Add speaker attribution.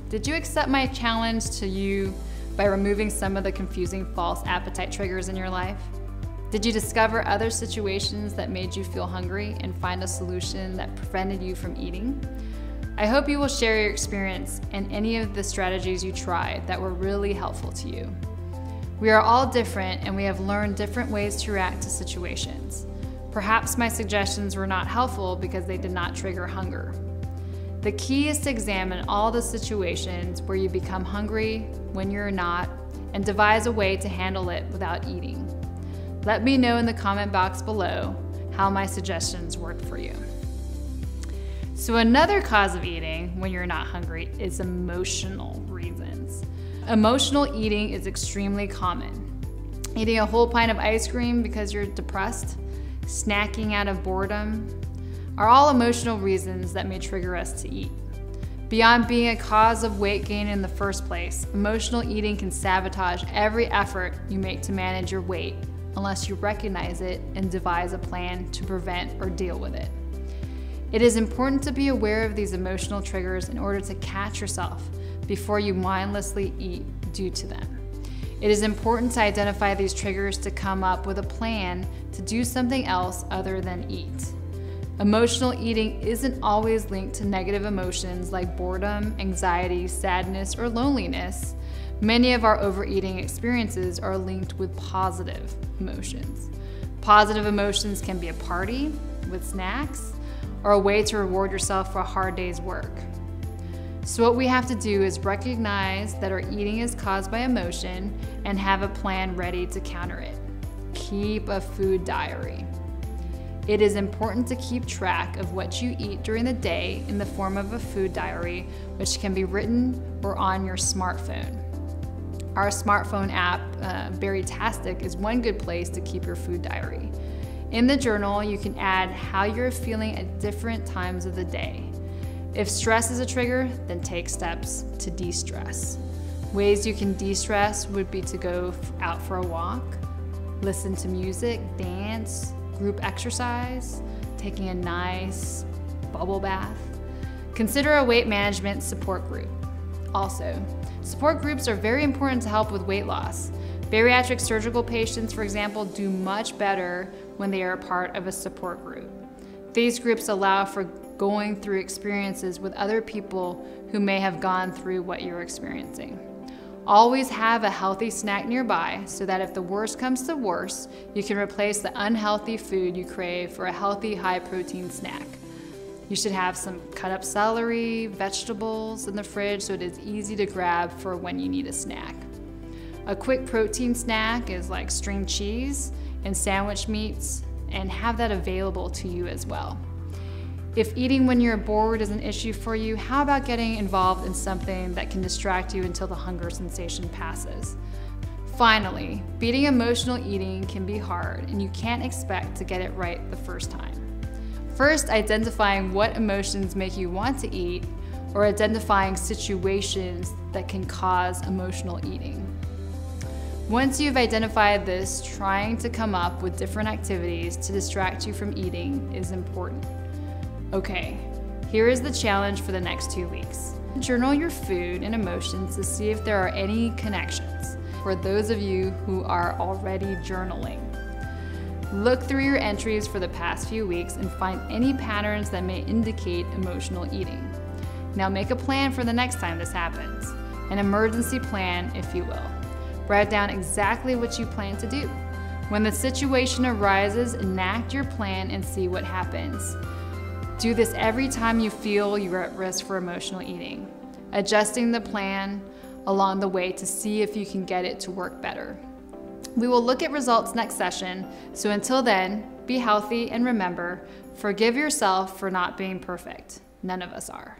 Speaker 1: Did you accept my challenge to you by removing some of the confusing false appetite triggers in your life? Did you discover other situations that made you feel hungry and find a solution that prevented you from eating? I hope you will share your experience and any of the strategies you tried that were really helpful to you. We are all different and we have learned different ways to react to situations. Perhaps my suggestions were not helpful because they did not trigger hunger. The key is to examine all the situations where you become hungry, when you're not, and devise a way to handle it without eating. Let me know in the comment box below how my suggestions worked for you. So another cause of eating when you're not hungry is emotional reasons. Emotional eating is extremely common. Eating a whole pint of ice cream because you're depressed, snacking out of boredom, are all emotional reasons that may trigger us to eat. Beyond being a cause of weight gain in the first place, emotional eating can sabotage every effort you make to manage your weight unless you recognize it and devise a plan to prevent or deal with it. It is important to be aware of these emotional triggers in order to catch yourself before you mindlessly eat due to them. It is important to identify these triggers to come up with a plan to do something else other than eat. Emotional eating isn't always linked to negative emotions like boredom, anxiety, sadness, or loneliness. Many of our overeating experiences are linked with positive emotions. Positive emotions can be a party with snacks or a way to reward yourself for a hard day's work. So what we have to do is recognize that our eating is caused by emotion and have a plan ready to counter it. Keep a food diary. It is important to keep track of what you eat during the day in the form of a food diary, which can be written or on your smartphone. Our smartphone app, Bariatric, is one good place to keep your food diary. In the journal, you can add how you're feeling at different times of the day. If stress is a trigger, then take steps to de-stress. Ways you can de-stress would be to go out for a walk, listen to music, dance, group exercise, taking a nice bubble bath. Consider a weight management support group. Also, support groups are very important to help with weight loss. Bariatric surgical patients, for example, do much better when they are a part of a support group. These groups allow for going through experiences with other people who may have gone through what you're experiencing. Always have a healthy snack nearby so that if the worst comes to worst, you can replace the unhealthy food you crave for a healthy, high-protein snack. You should have some cut up celery, vegetables in the fridge so it is easy to grab for when you need a snack. A quick protein snack is like string cheese and sandwich meats, and have that available to you as well. If eating when you're bored is an issue for you, how about getting involved in something that can distract you until the hunger sensation passes? Finally, beating emotional eating can be hard and you can't expect to get it right the first time. First, identifying what emotions make you want to eat, or identifying situations that can cause emotional eating. Once you've identified this, trying to come up with different activities to distract you from eating is important. Okay, here is the challenge for the next 2 weeks. Journal your food and emotions to see if there are any connections. For those of you who are already journaling, look through your entries for the past few weeks and find any patterns that may indicate emotional eating. Now make a plan for the next time this happens, an emergency plan if you will. Write down exactly what you plan to do. When the situation arises, enact your plan and see what happens. Do this every time you feel you're at risk for emotional eating, adjusting the plan along the way to see if you can get it to work better. We will look at results next session, so until then, be healthy and remember, forgive yourself for not being perfect. None of us are.